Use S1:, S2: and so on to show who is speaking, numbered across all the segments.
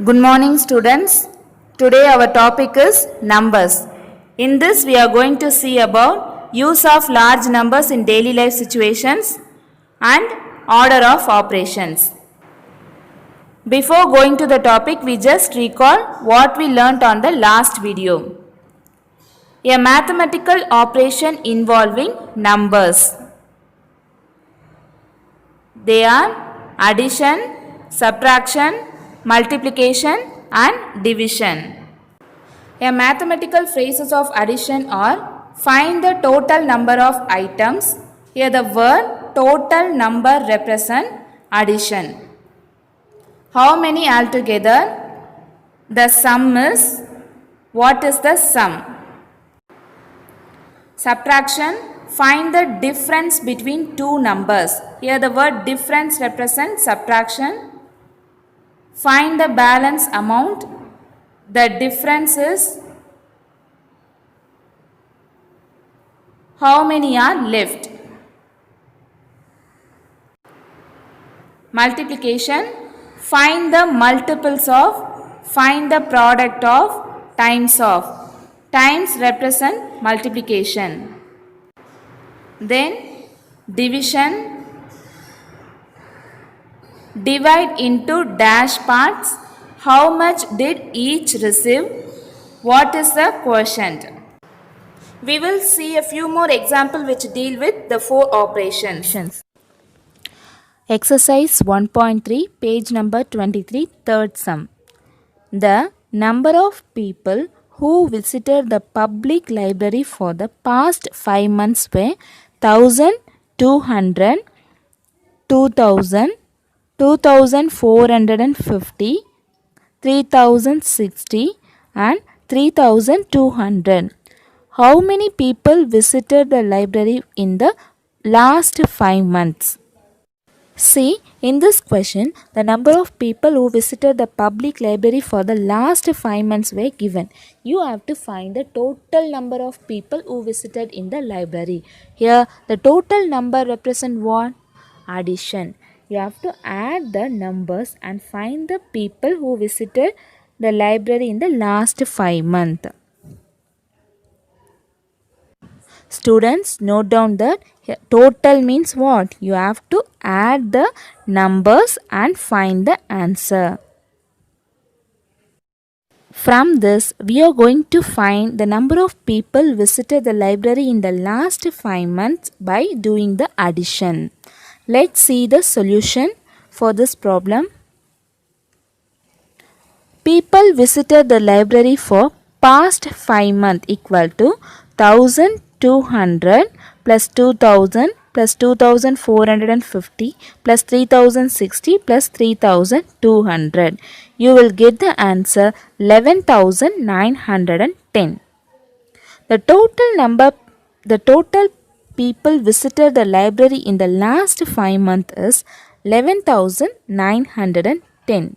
S1: Good morning, students. Today our topic is numbers. In this we are going to see about use of large numbers in daily life situations and order of operations. Before going to the topic, we just recall what we learnt on the last video. A mathematical operation involving numbers. They are addition, subtraction, multiplication and division. A mathematical phrases of addition are find the total number of items. Here the word total number represent addition. How many altogether? The sum is, what is the sum? Subtraction, find the difference between two numbers. Here the word difference represents subtraction. Find the balance amount. The difference is how many are left. Multiplication, find the multiples of, find the product of, times of. Times represent multiplication. Then division, divide into dash parts. How much did each receive? What is the quotient? We will see a few more examples which deal with the four operations. Exercise 1.3, page number 23, third sum. The number of people who visited the public library for the past 5 months were 1,200, 2,000, 2,450, 3,060 and 3,200. How many people visited the library in the last 5 months? See, in this question, the number of people who visited the public library for the last 5 months were given. You have to find the total number of people who visited in the library. Here, the total number represents what? Addition. You have to add the numbers and find the people who visited the library in the last 5 months. Students, note down that total means what? You have to add the numbers and find the answer. From this, we are going to find the number of people visited the library in the last 5 months by doing the addition. Let's see the solution for this problem. People visited the library for past 5 months equal to 1,200 plus 2,000 plus 2,450 plus 3,060 plus 3,200. You will get the answer 11,910. The total people visited the library in the last 5 months is 11,910.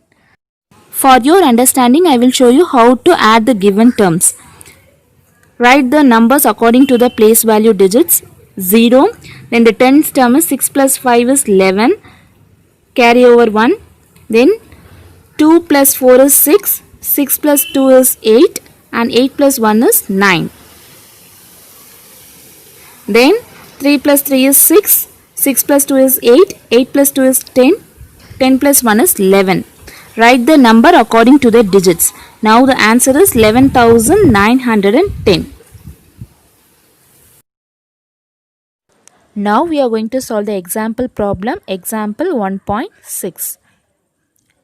S1: For your understanding, I will show you how to add the given terms. Write the numbers according to the place value digits. 0, then the tens term is 6 plus 5 is 11, carry over 1, then 2 plus 4 is 6, 6 plus 2 is 8 and 8 plus 1 is 9. Then 3 plus 3 is 6, 6 plus 2 is 8, 8 plus 2 is 10, 10 plus 1 is 11. Write the number according to the digits. Now the answer is 11,910. Now we are going to solve the example problem, example 1.6.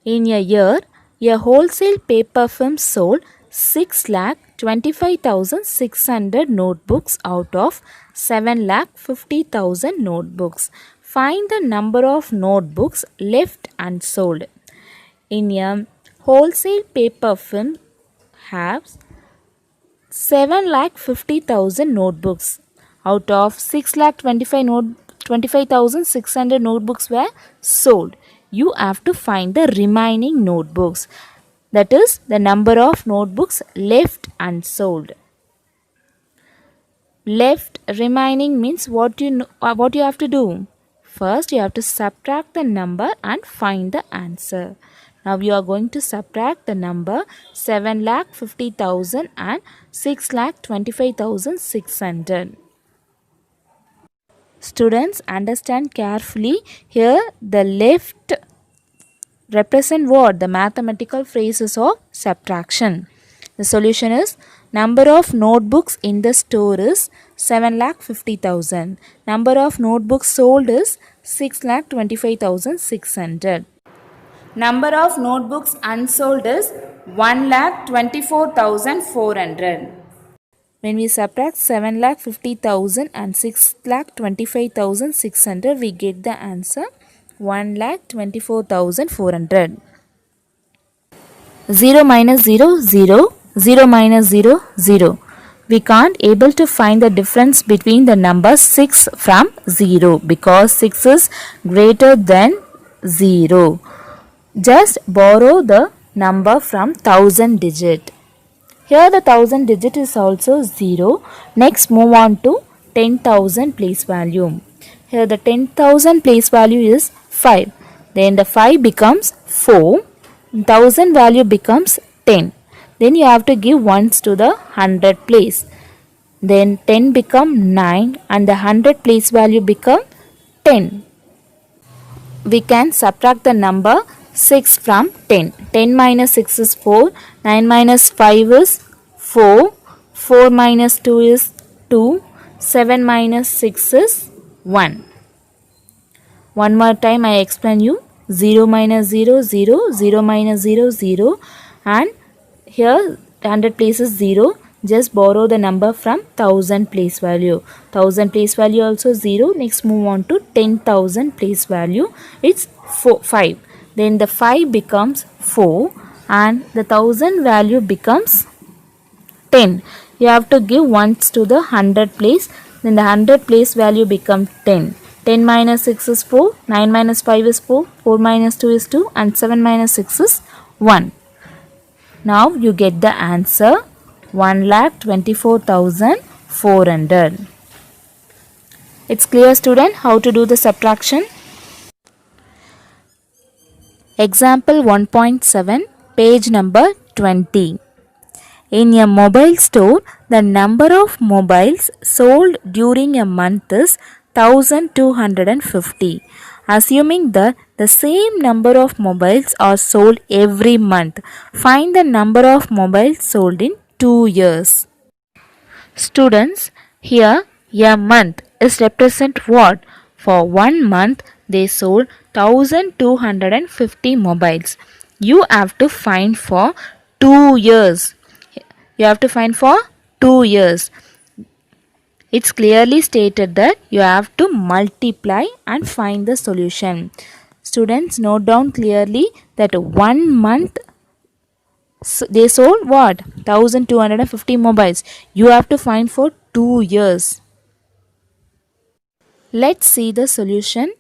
S1: In a year, a wholesale paper firm sold 6,25,600 notebooks out of 7,50,000 notebooks. Find the number of notebooks left unsold. In a wholesale paper firm has 7,50,000 notebooks. Out of 6,25,600 notebooks were sold. You have to find the remaining notebooks. That is the number of notebooks left unsold. Left remaining means what you have to do. First you have to subtract the number and find the answer. Now you are going to subtract the number 7,50,000 and 6,25,600. Students, understand carefully. Here the left represent what? The mathematical phrases of subtraction. The solution is number of notebooks in the store is 7,50,000. Number of notebooks sold is 6,25,600. Number of notebooks unsold is 1,24,400. When we subtract 7,50,000 and 6,25,600, we get the answer 1,24,400. 0 minus 0, 0. 0 minus 0, 0. We can't able to find the difference between the number 6 from 0 because 6 is greater than 0. Just borrow the number from 1000 digit. Here the 1000 digit is also 0. Next move on to 10,000 place value. Here the 10,000 place value is 5. Then the 5 becomes 4. 1000 value becomes 10. Then you have to give ones to the 100 place. Then 10 become 9 and the 100 place value become 10. We can subtract the number 6 from 10. 10 minus 6 is 4. 9 minus 5 is 4. 4 minus 2 is 2. 7 minus 6 is 1. One more time I explain you. 0 minus 0, 0. 0 minus 0, 0. And here 100 place is 0. Just borrow the number from 1000 place value. 1000 place value also 0. Next move on to 10,000 place value. It's 5. Then the 5 becomes 4 and the 1000 value becomes 10. You have to give ones to the 100 place. Then the 100 place value becomes 10. 10 minus 6 is 4. 9 minus 5 is 4. 4 minus 2 is 2. And 7 minus 6 is 1. Now you get the answer 1,24,400. It's clear, student, how to do the subtraction? Example 1.7, page number 20. In a mobile store, the number of mobiles sold during a month is 1,250. Assuming that the same number of mobiles are sold every month, find the number of mobiles sold in 2 years. Students, here a month is represent what? For 1 month they sold 1,250 mobiles. You have to find for 2 years. You have to find for 2 years. It's clearly stated that you have to multiply and find the solution. Students, note down clearly that 1 month they sold what? 1,250 mobiles. You have to find for 2 years. Let's see the solution.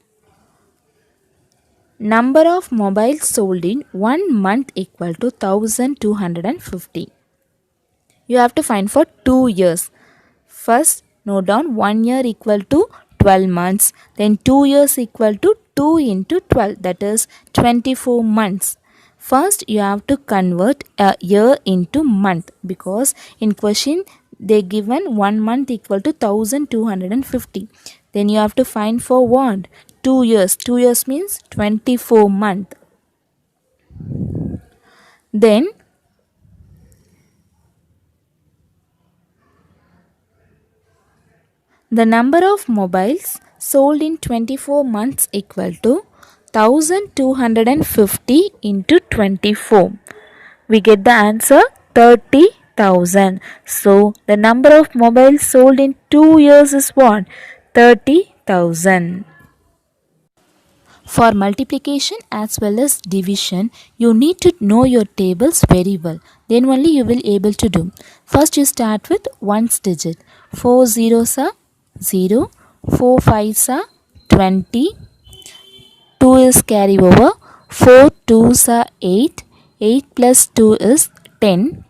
S1: Number of mobiles sold in 1 month equal to 1,250. You have to find for 2 years. First, note down 1 year equal to 12 months. Then 2 years equal to 2 into 12. That is 24 months. First, you have to convert a year into month because in question they given 1 month equal to 1,250. Then you have to find for what? 2 years. 2 years means 24 months. Then the number of mobiles sold in 24 months equal to 1,250 into 24. We get the answer 30,000. So, the number of mobiles sold in 2 years is what? 30,000. For multiplication as well as division, you need to know your tables very well. Then only you will able to do. First you start with ones digit. 4 zeros are 0. 4 fives are 20. 2 is carry over. 4 twos are 8. 8 plus 2 is 10.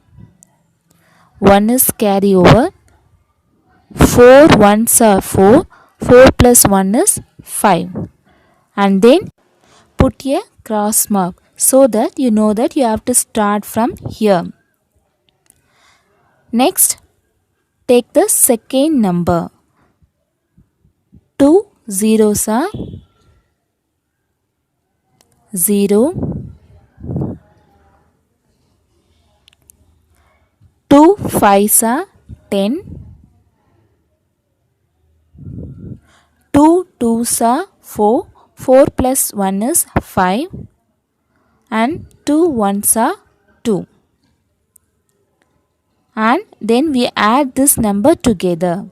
S1: 1 is carry over. 4 ones are 4. 4 plus 1 is 5. And then put a cross mark. so that you know that you have to start from here. Next, take the second number. 2 zeros are 0, 2 fives are 10, 2 twos are 4, 4 plus 1 is 5, and 2 ones are 2. And then we add this number together.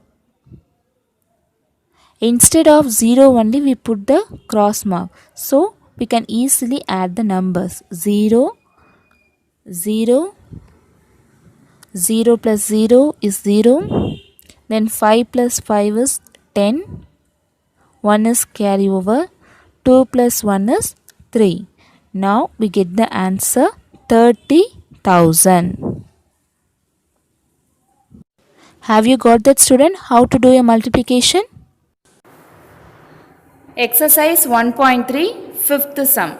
S1: Instead of 0 only we put the cross mark. So we can easily add the numbers. 0, 0, 0 plus 0 is 0. Then 5 plus 5 is 10. 1 is carry over. 2 plus 1 is 3. Now we get the answer 30,000. Have you got that, student? How to do a multiplication?
S2: Exercise 1.3, fifth sum.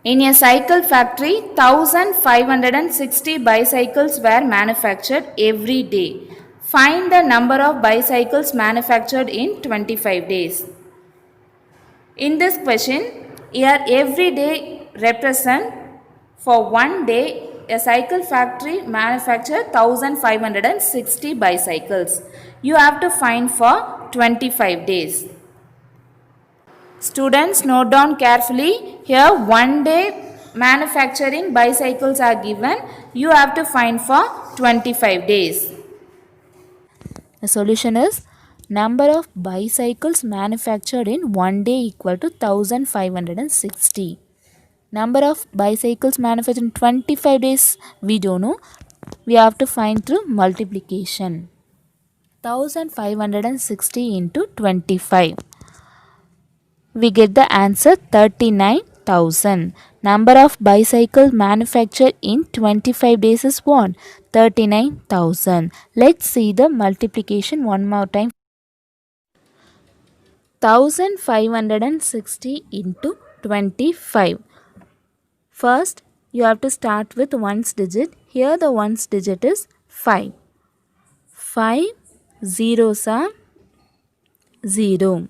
S2: In a cycle factory, 1560 bicycles were manufactured every day. Find the number of bicycles manufactured in 25 days. In this question, here every day represent for one day a cycle factory manufacture 1560 bicycles. You have to find for 25 days. Students, note down carefully. Here one day manufacturing bicycles are given. You have to find for 25 days.
S1: The solution is number of bicycles manufactured in one day equal to 1560. Number of bicycles manufactured in 25 days we don't know. We have to find through multiplication. 1560 into 25. We get the answer 39,000. Number of bicycles manufactured in 25 days is what? 39,000. Let's see the multiplication one more time. 1560 into 25. First, you have to start with ones digit. Here the ones digit is 5. 5 zeros are 0.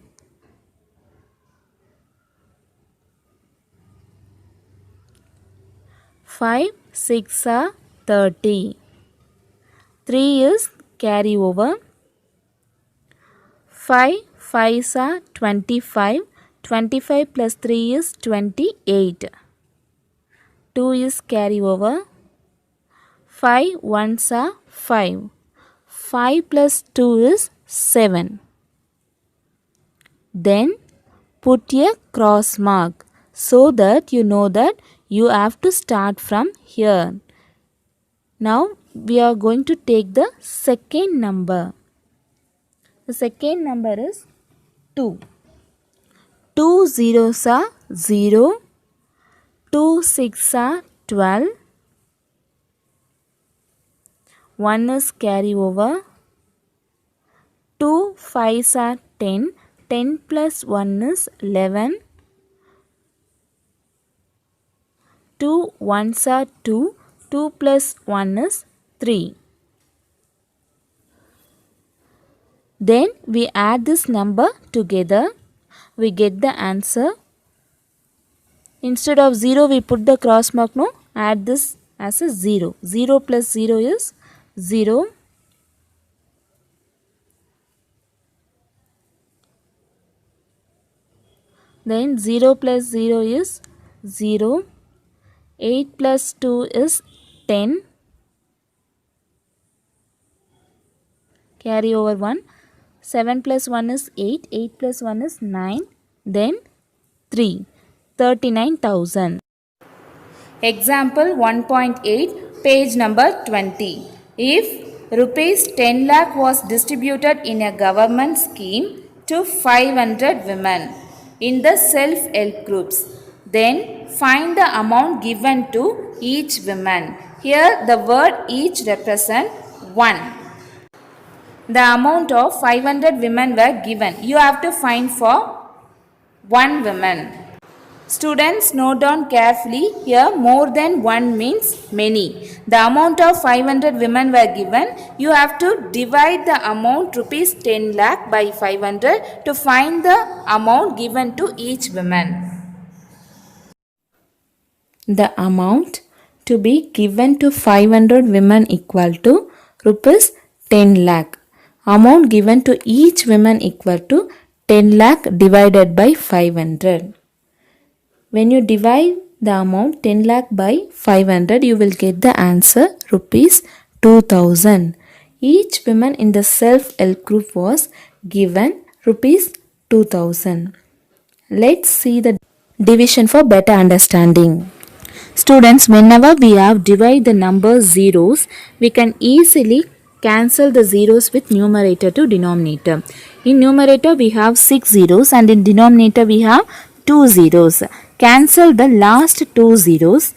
S1: 5 6 are 30. 3 is carry over. 5 5s are 25. 25 plus 3 is 28. 2 is carry over. 5 ones are 5. 5 plus 2 is 7. Then put a cross mark so that you know that you have to start from here. Now we are going to take the second number. The second number is 2. 2 zeros are 0. 2 6 are 12. 1 is carry over. 2 5s are 10. 10 plus 1 is 11. 2 ones are 2. 2 plus 1 is 3. Then we add this number together. We get the answer. Instead of 0 we put the cross mark. No, add this as a 0. 0 plus 0 is 0. Then 0 plus 0 is 0. 8 plus 2 is 10. Carry over 1. 7 plus 1 is 8. 8 plus 1 is 9. Then 3. 39,000.
S2: Example 1.8, page number 20. If rupees 10 lakh was distributed in a government scheme to 500 women in the self-help groups, then find the amount given to each woman. Here the word each represent 1. The amount of 500 women were given. You have to find for 1 woman. Students, note down carefully. Here, more than one means many. The amount of 500 women were given. You have to divide the amount rupees 10 lakh by 500 to find the amount given to each woman.
S1: The amount to be given to 500 women equal to rupees 10 lakh. Amount given to each woman equal to 10 lakh divided by 500. When you divide the amount 10 lakh by 500, you will get the answer rupees 2000. Each woman in the self-help group was given rupees 2000. Let's see the division for better understanding. Students, whenever we have divide the number zeros, we can easily cancel the zeros with numerator to denominator. In numerator we have 6 zeros and in denominator we have 2 zeros. Cancel the last 2 zeros.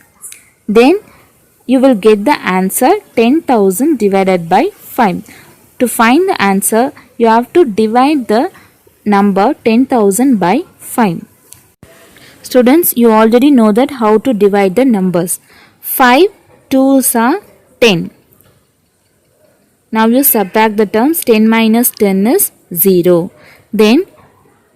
S1: Then you will get the answer 10,000 divided by 5. To find the answer, you have to divide the number 10,000 by 5. Students, you already know that how to divide the numbers. 5 2s are 10. Now you subtract the terms. 10 minus 10 is 0. Then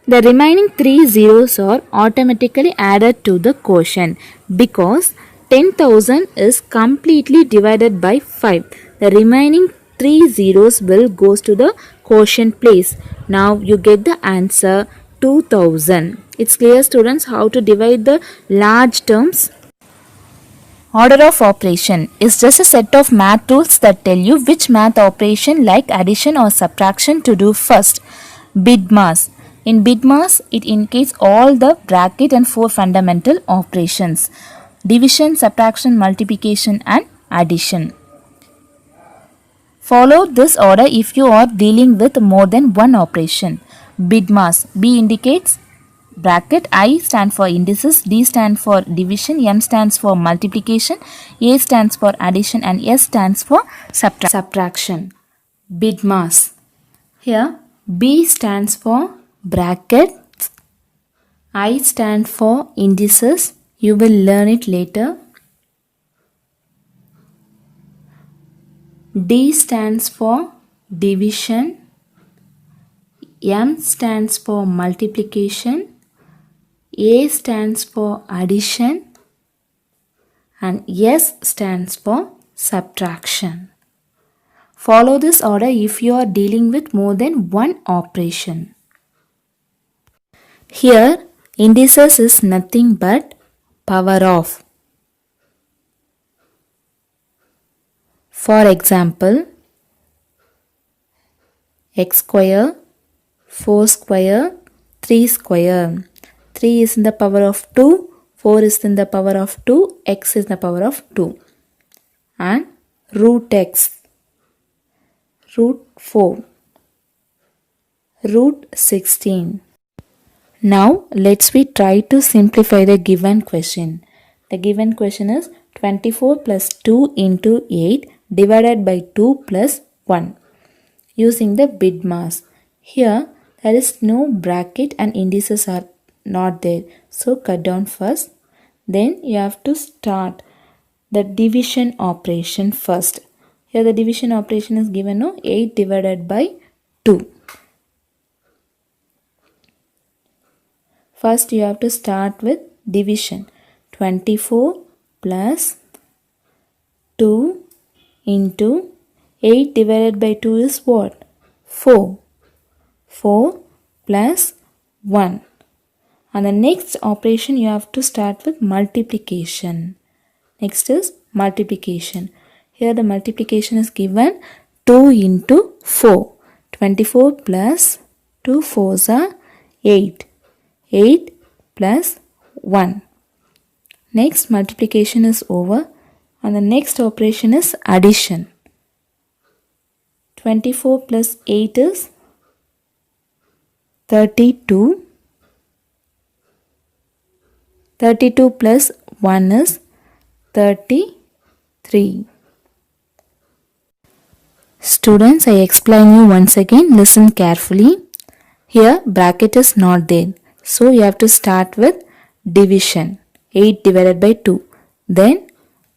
S1: the remaining 3 zeros are automatically added to the quotient because 10,000 is completely divided by 5. The remaining 3 zeros will goes to the quotient place. Now you get the answer 2000. It's clear, students, how to divide the large terms. Order of operation is just a set of math tools that tell you which math operation like addition or subtraction to do first. BIDMAS. In BIDMAS, it indicates all the bracket and 4 fundamental operations: division, subtraction, multiplication and addition. Follow this order if you are dealing with more than one operation. BIDMAS. B indicates bracket, I stand for indices, D stands for division, M stands for multiplication, A stands for addition and S stands for subtraction. BIDMAS. Here B stands for bracket, I stand for indices, you will learn it later. D stands for division, M stands for multiplication, A stands for addition and S stands for subtraction. Follow this order if you are dealing with more than one operation. Here, indices is nothing but power of. For example, x square, 4 square, 3 square. 3 is in the power of 2, 4 is in the power of 2, x is in the power of 2. And root x, root 4, root 16. Now let's try to simplify the given question. The given question is 24 plus 2 into 8 divided by 2 plus 1 using the BIDMAS. Here there is no bracket and indices are not there. So cut down first. Then you have to start the division operation first. Here the division operation is given 8 divided by 2. First you have to start with division. 24 plus 2 into 8 divided by 2 is what? 4. 4 plus 1. And the next operation you have to start with multiplication. Next is multiplication. Here the multiplication is given 2 into 4. 24 plus 2 4s are 8. 8 plus 1. Next multiplication is over and the next operation is addition. 24 plus 8 is 32. 32 plus 1 is 33. Students, I explain you once again. Listen carefully. Here bracket is not there. So you have to start with division, 8 divided by 2, then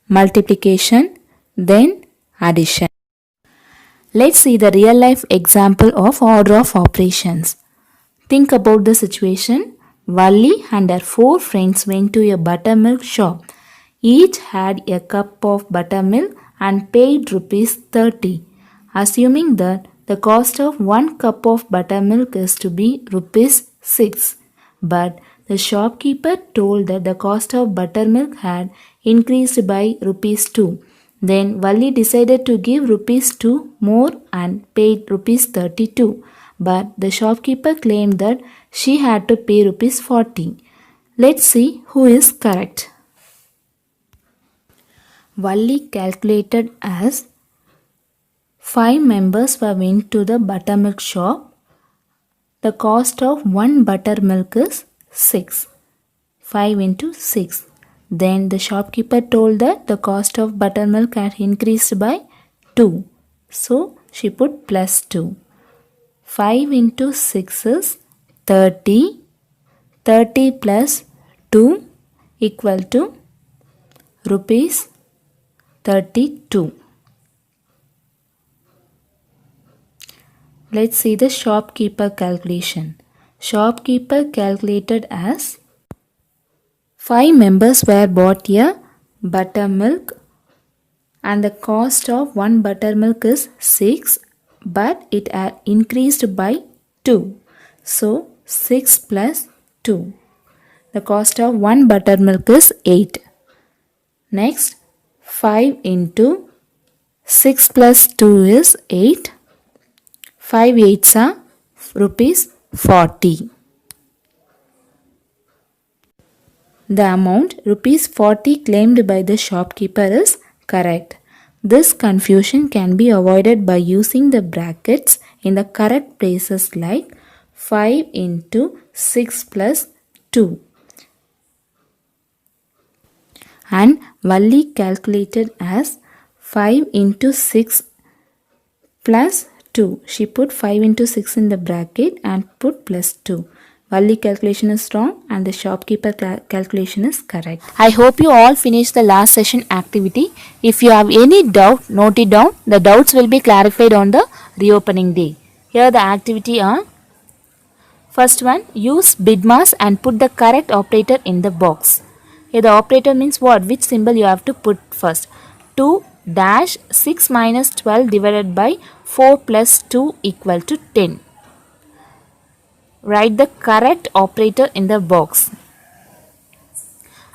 S1: multiplication, then addition. Let's see the real life example of order of operations. Think about the situation. Valli and her 4 friends went to a buttermilk shop. Each had a cup of buttermilk and paid rupees 30. Assuming that the cost of 1 cup of buttermilk is to be rupees 6. But the shopkeeper told that the cost of buttermilk had increased by rupees 2. Then Valli decided to give rupees 2 more and paid rupees 32. But the shopkeeper claimed that she had to pay rupees 40. Let's see who is correct. Valli calculated as 5 members went to the buttermilk shop. The cost of 1 buttermilk is 6. 5 into 6. Then the shopkeeper told that the cost of buttermilk had increased by 2. So she put plus 2. 5 into 6 is 30. 30 plus 2 equal to rupees 32. Let's see the shopkeeper calculation. Shopkeeper calculated as 5 members were bought a buttermilk and the cost of 1 buttermilk is 6, but it had increased by 2. So 6 plus 2. The cost of 1 buttermilk is 8. Next, 5 into 6 plus 2 is 8. 5 eights are rupees 40. The amount rupees 40 claimed by the shopkeeper is correct. This confusion can be avoided by using the brackets in the correct places like 5 into 6 plus 2. And Valli calculated as 5 into 6 plus 2. She put 5 into 6 in the bracket and put plus 2. Valli calculation is wrong and the shopkeeper calculation is correct. I hope you all finished the last session activity. If you have any doubt, note it down. The doubts will be clarified on the reopening day. Here the activity are: first one, use BIDMAS and put the correct operator in the box. Here the operator means what? Which symbol you have to put first. 2 dash 6 minus 12 divided by 4 plus 2 equal to 10. Write the correct operator in the box.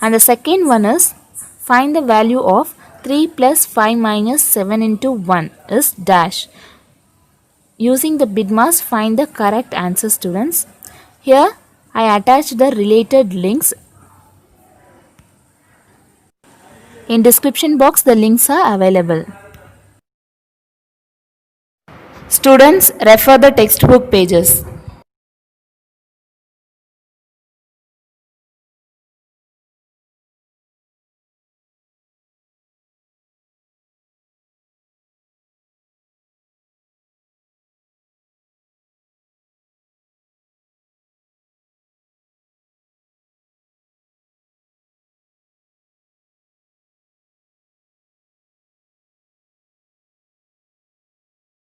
S1: And the second one is find the value of 3 plus 5 minus 7 into 1 is dash. Using the BIDMAS, find the correct answer, students. Here I attached the related links. In description box the links are available. Students, refer the textbook pages.